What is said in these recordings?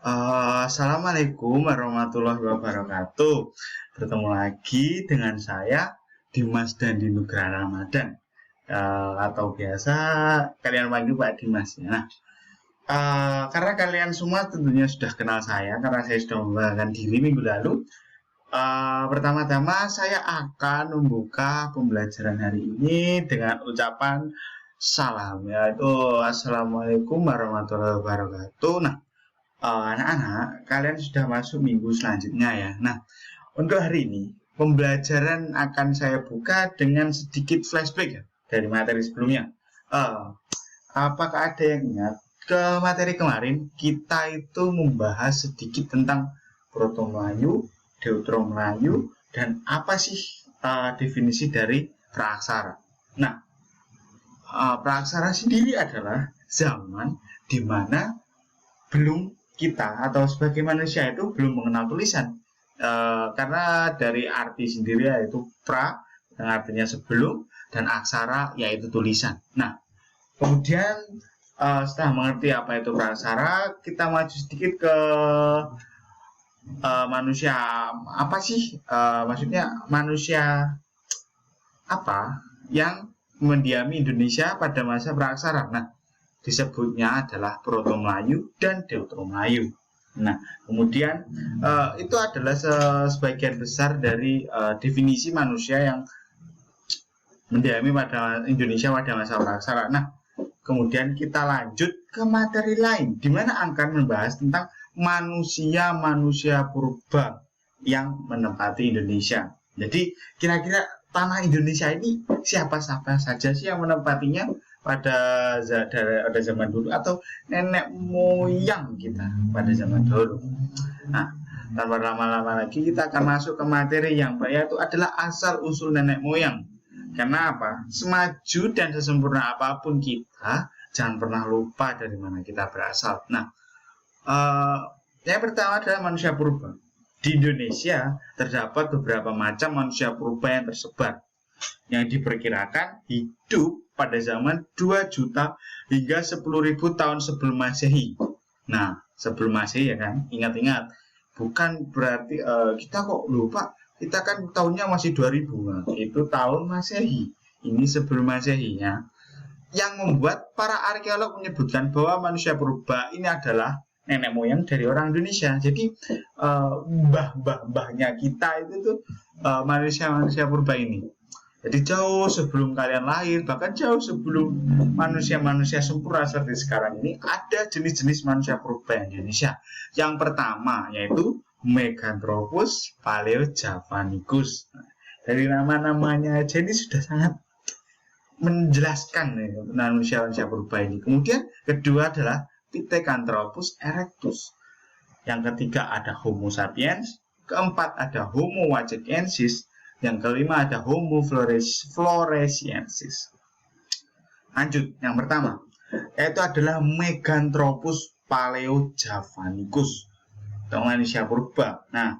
Assalamualaikum warahmatullahi wabarakatuh. Bertemu lagi dengan saya Dimas Dandi Nugraha Ramadan, atau biasa kalian panggil Pak Dimas. Nah, karena kalian semua tentunya sudah kenal saya karena saya sudah memperkenalkan diri minggu lalu. Pertama-tama saya akan membuka pembelajaran hari ini dengan ucapan salam, yaitu Assalamualaikum warahmatullahi wabarakatuh. Nah, anak-anak, kalian sudah masuk minggu selanjutnya ya. Nah, untuk hari ini, pembelajaran akan saya buka dengan sedikit flashback ya, dari materi sebelumnya. Apakah ada yang ingat ke materi kemarin? Kita itu membahas sedikit tentang Proto Melayu, Deutero Melayu, dan apa sih definisi dari praaksara. Nah, praaksara sendiri adalah zaman di mana belum kita atau sebagai manusia itu belum mengenal tulisan, karena dari arti sendiri yaitu pra yang artinya sebelum dan aksara yaitu tulisan. Nah, kemudian setelah mengerti apa itu praaksara, kita maju sedikit ke manusia apa sih, maksudnya manusia apa yang mendiami Indonesia pada masa praaksara. Nah, disebutnya adalah Proto Melayu dan Deutero Melayu. Nah, kemudian itu adalah sebagian besar dari definisi manusia yang mendiami pada Indonesia pada masa praaksara. Nah, kemudian kita lanjut ke materi lain, di mana akan membahas tentang manusia purba yang menempati Indonesia. Jadi, kira-kira tanah Indonesia ini siapa-siapa saja sih yang menempatinya pada zaman dulu atau nenek moyang kita pada zaman dulu. Nah, tanpa lama-lama lagi kita akan masuk ke materi yang yaitu adalah asal usul nenek moyang. Karena apa? Semaju dan sesempurna apapun kita, jangan pernah lupa dari mana kita berasal. Nah, yang pertama adalah manusia purba. Di Indonesia terdapat beberapa macam manusia purba yang tersebar, yang diperkirakan hidup pada zaman 2 juta hingga 10.000 tahun sebelum Masehi. Nah, sebelum Masehi ya kan, ingat-ingat, bukan berarti kita kok lupa, kita kan tahunnya masih 2000, nah, itu tahun Masehi, ini sebelum Masehi ya. Yang membuat para arkeolog menyebutkan bahwa manusia purba ini adalah nenek moyang dari orang Indonesia. Jadi mbah-mbahnya kita itu tuh manusia purba ini. Jadi jauh sebelum kalian lahir, bahkan jauh sebelum manusia-manusia sempurna seperti sekarang ini, ada jenis-jenis manusia purba di Indonesia. Yang pertama yaitu Meganthropus paleojavanicus. Dari nama-namanya aja ini sudah sangat menjelaskan manusia purba ini. Kemudian kedua adalah Pithecanthropus erectus. Yang ketiga ada Homo sapiens. Keempat ada Homo wacekensis. Yang kelima ada Homo floresiensis. Lanjut, yang pertama yaitu adalah Meganthropus paleojavanicus atau manusia purba. Nah,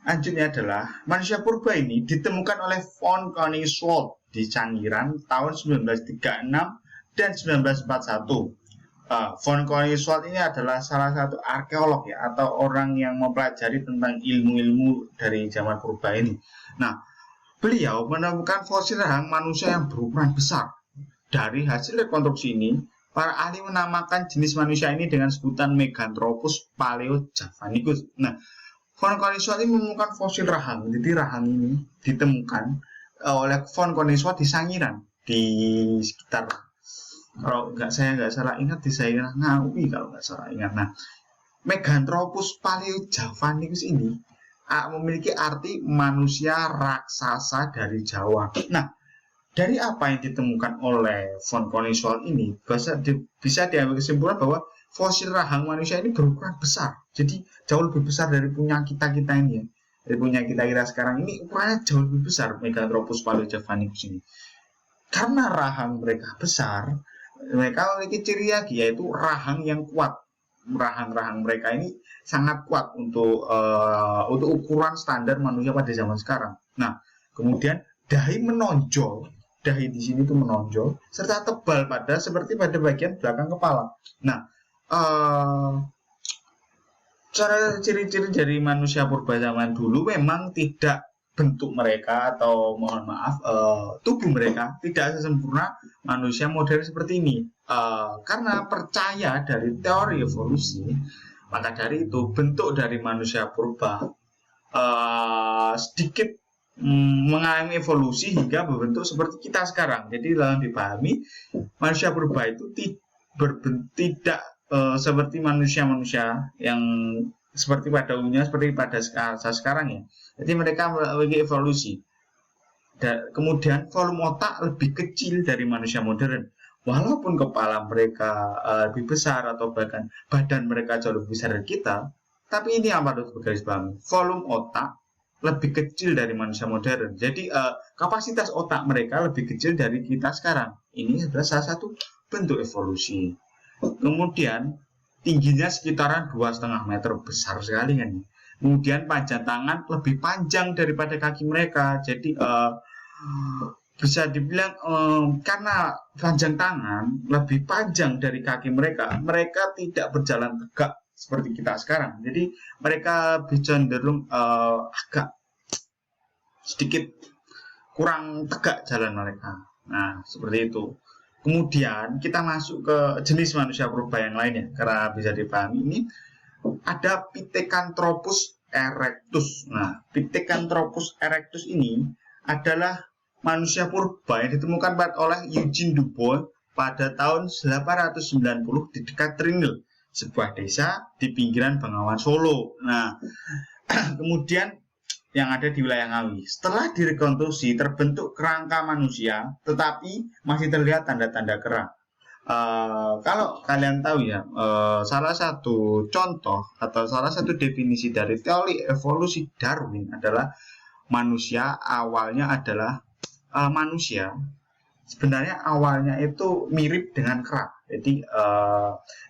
lanjutnya adalah manusia purba ini ditemukan oleh von Koningswald di Cangiran tahun 1936 dan 1941. Von Koningswald ini adalah salah satu arkeolog ya, atau orang yang mempelajari tentang ilmu-ilmu dari zaman purba ini. Nah, beliau menemukan fosil rahang manusia yang berukuran besar. Dari hasil rekonstruksi ini, para ahli menamakan jenis manusia ini dengan sebutan Meganthropus paleojavanicus. Nah, von Koningswald ini menemukan fosil rahang. Jadi rahang ini ditemukan oleh von Koningswald di Sangiran, di sekitar, kalau saya nggak salah ingat, di daerah Ngawi kalau nggak salah ingat. Nah, Meganthropus paleojavanicus ini memiliki arti manusia raksasa dari Jawa. Nah, dari apa yang ditemukan oleh von Koningswald ini bisa diambil kesimpulan bahwa fosil rahang manusia ini berukuran besar. Jadi jauh lebih besar dari punya kita ini ya. Dari punya kita sekarang ini ukurannya jauh lebih besar Meganthropus paleojavanicus ini. Karena rahang mereka besar, mereka memiliki ciri lagi yaitu rahang yang kuat. Rahang-rahang mereka ini sangat kuat untuk ukuran standar manusia pada zaman sekarang. Nah, kemudian dahi menonjol, dahi di sini tuh menonjol serta tebal seperti pada bagian belakang kepala. Nah, cara ciri-ciri dari manusia purba zaman dulu memang tidak bentuk mereka atau mohon maaf tubuh mereka tidak sesempurna manusia modern seperti ini. Karena percaya dari teori evolusi, maka dari itu bentuk dari manusia purba sedikit mengalami evolusi hingga berbentuk seperti kita sekarang. Jadi dalam dipahami manusia purba itu tidak seperti manusia-manusia yang seperti pada umumnya seperti pada saat sekarang ya. Jadi mereka memiliki evolusi. Dan kemudian volume otak lebih kecil dari manusia modern. Walaupun kepala mereka lebih besar atau bahkan badan mereka jauh lebih besar dari kita, tapi ini yang patut digarisbawahi. Volume otak lebih kecil dari manusia modern. Jadi kapasitas otak mereka lebih kecil dari kita sekarang. Ini adalah salah satu bentuk evolusi. Kemudian tingginya sekitaran 2,5 meter, besar sekali kan. Kemudian panjang tangan lebih panjang daripada kaki mereka. Jadi bisa dibilang karena panjang tangan lebih panjang dari kaki mereka, mereka tidak berjalan tegak seperti kita sekarang. Jadi mereka cenderung agak sedikit kurang tegak jalan mereka. Nah, seperti itu. Kemudian kita masuk ke jenis manusia purba yang lainnya. Karena bisa dipahami ini ada Pithecanthropus erectus. Nah, Pithecanthropus erectus ini adalah manusia purba yang ditemukan oleh Eugene Dubois pada tahun 890 di dekat Trinil, sebuah desa di pinggiran Bengawan Solo. Nah, kemudian yang ada di wilayah Ngawi. Setelah direkonstruksi terbentuk kerangka manusia, tetapi masih terlihat tanda-tanda kera. Kalau kalian tahu ya, salah satu contoh atau salah satu definisi dari teori evolusi Darwin adalah manusia awalnya adalah manusia sebenarnya awalnya itu mirip dengan kera. Jadi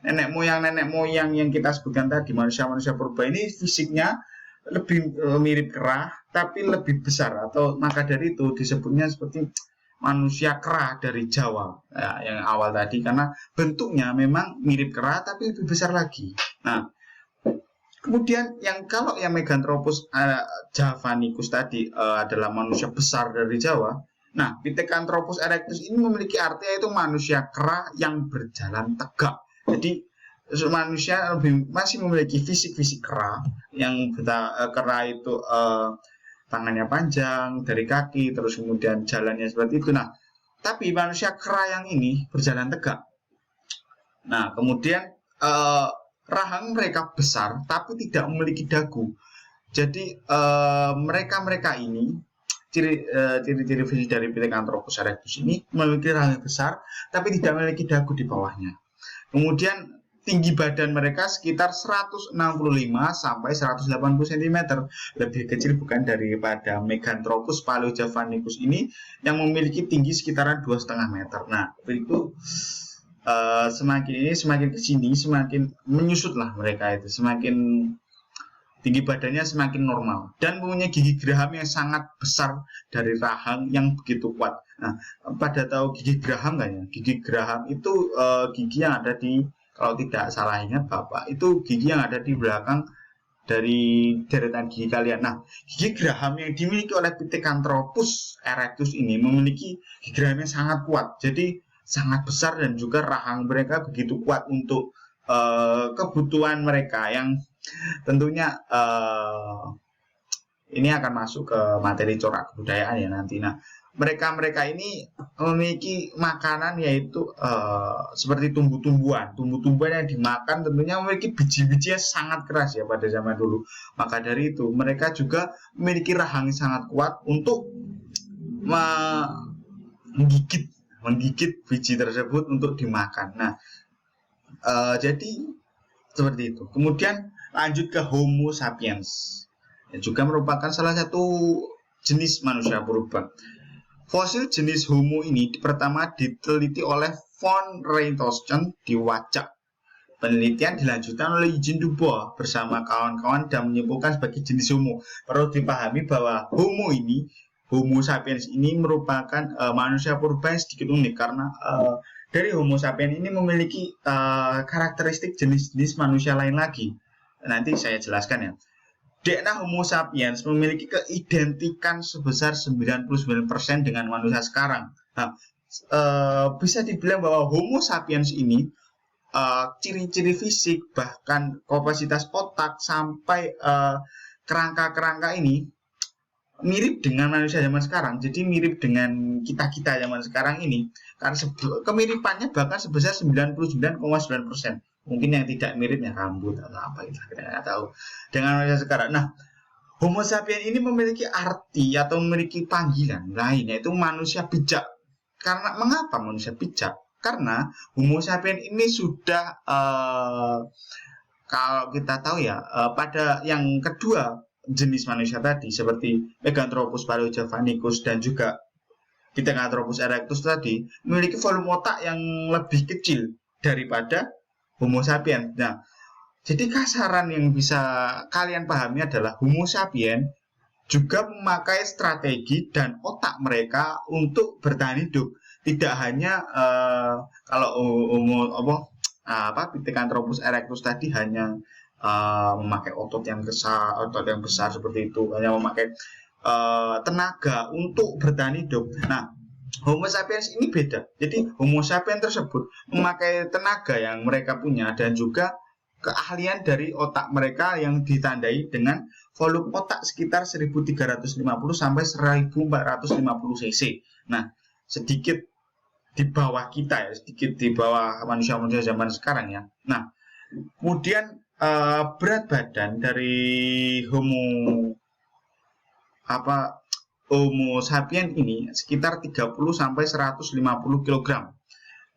nenek moyang yang kita sebutkan tadi, manusia purba ini fisiknya lebih mirip kera tapi lebih besar, atau maka dari itu disebutnya seperti manusia kera dari Jawa ya, yang awal tadi, karena bentuknya memang mirip kera tapi lebih besar lagi. Nah, kemudian kalau yang Meganthropus javanicus tadi adalah manusia besar dari Jawa. Nah, Pithecanthropus erectus ini memiliki arti yaitu manusia kera yang berjalan tegak. Jadi manusia masih memiliki fisik kera, yang kera itu tangannya panjang dari kaki, terus kemudian jalannya seperti itu. Nah, tapi manusia kera yang ini berjalan tegak. Nah, kemudian rahang mereka besar tapi tidak memiliki dagu. Jadi mereka ini ciri-ciri fisik dari Pithecanthropus erectus ini memiliki rahang besar tapi tidak memiliki dagu di bawahnya. Kemudian tinggi badan mereka sekitar 165 sampai 180 cm, lebih kecil bukan daripada Meganthropus paleojavanicus ini yang memiliki tinggi sekitaran 2,5 meter. Nah, itu semakin kesini semakin menyusut lah mereka itu, semakin tinggi badannya semakin normal dan mempunyai gigi geraham yang sangat besar dari rahang yang begitu kuat. Nah, pada tahu gigi geraham nggak ya? Gigi geraham itu gigi yang ada di, kalau tidak salah ingat Bapak, itu gigi yang ada di belakang dari deretan gigi kalian. Nah, gigi geraham yang dimiliki oleh Pithecanthropus erectus ini memiliki gigi geraham yang sangat kuat. Jadi sangat besar dan juga rahang mereka begitu kuat untuk kebutuhan mereka yang tentunya ini akan masuk ke materi corak kebudayaan ya nanti. Nah, mereka ini memiliki makanan yaitu seperti tumbuh-tumbuhan yang dimakan, tentunya memiliki biji-biji yang sangat keras ya pada zaman dulu. Maka dari itu mereka juga memiliki rahang yang sangat kuat untuk menggigit biji tersebut untuk dimakan. Nah, jadi seperti itu. Kemudian lanjut ke Homo sapiens, yang juga merupakan salah satu jenis manusia purba. Fosil jenis Homo ini pertama diteliti oleh von Reyntjens di Wajak. Penelitian dilanjutkan oleh Eugene Dubois bersama kawan-kawan dan menyimpulkan sebagai jenis Homo. Perlu dipahami bahwa Homo sapiens ini merupakan manusia purba yang sedikit unik karena dari Homo sapiens ini memiliki karakteristik jenis-jenis manusia lain lagi. nanti saya jelaskan ya. DNA Homo sapiens memiliki keidentikan sebesar 99% dengan manusia sekarang. Nah, bisa dibilang bahwa Homo sapiens ini ciri-ciri fisik, bahkan kapasitas otak sampai kerangka-kerangka ini mirip dengan manusia zaman sekarang. Jadi mirip dengan kita-kita zaman sekarang ini. Karena kemiripannya bahkan sebesar 99,9%. Mungkin yang tidak miripnya rambut atau apa itu, kita nggak tahu. Dengan manusia sekarang. Nah, Homo sapiens ini memiliki arti atau memiliki panggilan lain, yaitu manusia bijak. Karena mengapa manusia bijak? Karena Homo sapiens ini sudah kalau kita tahu ya, pada yang kedua jenis manusia tadi seperti Meganthropus paleojavanicus dan juga Pithecanthropus erectus tadi memiliki volume otak yang lebih kecil daripada Homo sapiens. Nah, jadi kasaran yang bisa kalian pahami adalah Homo sapiens juga memakai strategi dan otak mereka untuk bertahan hidup. Tidak hanya kalau Pithecanthropus erectus tadi hanya memakai otot yang besar seperti itu, hanya memakai tenaga untuk bertahan hidup. Nah, Homo sapiens ini beda. Jadi Homo sapiens tersebut memakai tenaga yang mereka punya dan juga keahlian dari otak mereka yang ditandai dengan volume otak sekitar 1350 sampai 1450 cc. Nah, sedikit di bawah kita ya, sedikit di bawah manusia-manusia zaman sekarang ya. Nah, kemudian berat badan dari Homo sapiens ini sekitar 30 sampai 150 kg.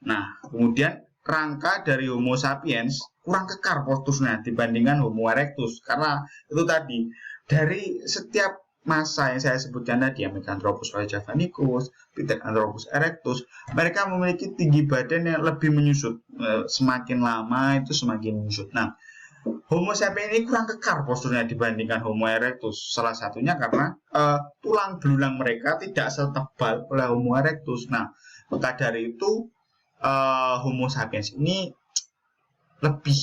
Nah, kemudian rangka dari Homo sapiens kurang kekar posturnya dibandingkan Homo erectus karena itu tadi dari setiap masa yang saya sebutkan tadi, Meganthropus paleojavanicus, Pithecanthropus erectus, mereka memiliki tinggi badan yang lebih menyusut. Semakin lama itu semakin menyusut. Nah, Homo sapiens ini kurang kekar posturnya dibandingkan Homo erectus. Salah satunya karena tulang belulang mereka tidak setebal oleh Homo erectus. Nah, maka dari itu Homo sapiens ini lebih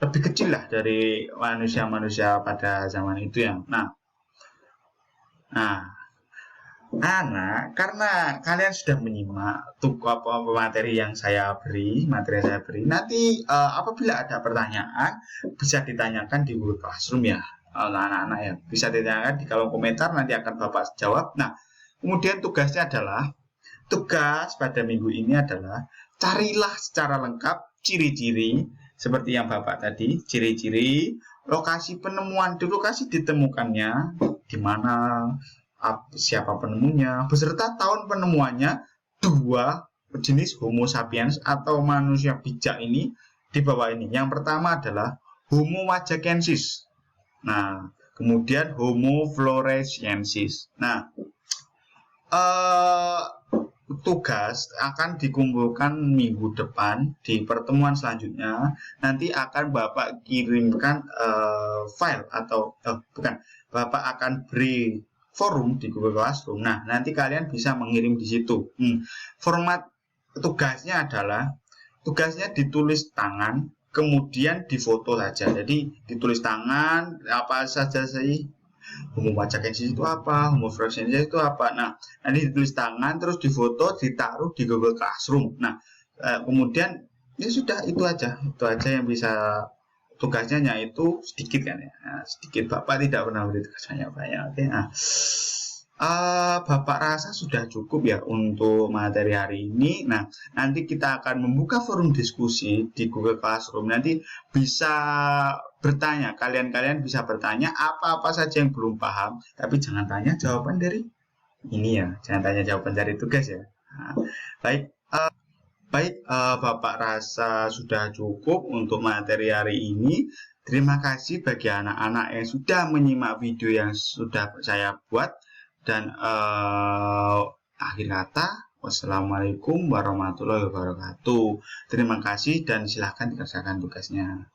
lebih kecil lah dari manusia-manusia pada zaman itu ya. Nah, karena kalian sudah menyimak materi yang saya beri, nanti apabila ada pertanyaan bisa ditanyakan di Google Classroom ya, anak-anak ya, bisa ditanyakan di kolom komentar, nanti akan Bapak jawab. Nah, kemudian tugas pada minggu ini adalah carilah secara lengkap ciri-ciri seperti yang Bapak tadi, ciri-ciri lokasi penemuan, di lokasi ditemukannya, di mana, siapa penemunya, beserta tahun penemuannya dua jenis Homo sapiens atau manusia bijak ini di bawah ini. Yang pertama adalah Homo wajakensis. Nah, kemudian Homo floresiensis. Nah, tugas akan dikumpulkan minggu depan di pertemuan selanjutnya. Nanti akan Bapak kirimkan file atau Bapak akan beri forum di Google Classroom. Nah, nanti kalian bisa mengirim di situ. Format tugasnya ditulis tangan, kemudian difoto saja. Jadi ditulis tangan apa saja sih, Homo wajakensis itu apa, Homo floresiensis itu apa. Nah, nanti ditulis tangan, terus difoto, ditaruh di Google Classroom. Nah, kemudian ya sudah, itu aja yang bisa. Tugasnya itu sedikit kan ya. Nah, sedikit, Bapak tidak pernah beri tugas banyak-banyak. Oke. Nah, Bapak rasa sudah cukup ya untuk materi hari ini. Nah, nanti kita akan membuka forum diskusi di Google Classroom. Nanti bisa bertanya, kalian bisa bertanya apa-apa saja yang belum paham, tapi jangan tanya jawaban dari ini ya, jangan tanya jawaban dari tugas ya. Nah, baik, Bapak rasa sudah cukup untuk materi hari ini. Terima kasih bagi anak-anak yang sudah menyimak video yang sudah saya buat. Dan akhir kata, wassalamualaikum warahmatullahi wabarakatuh. Terima kasih dan silahkan dikerjakan tugasnya.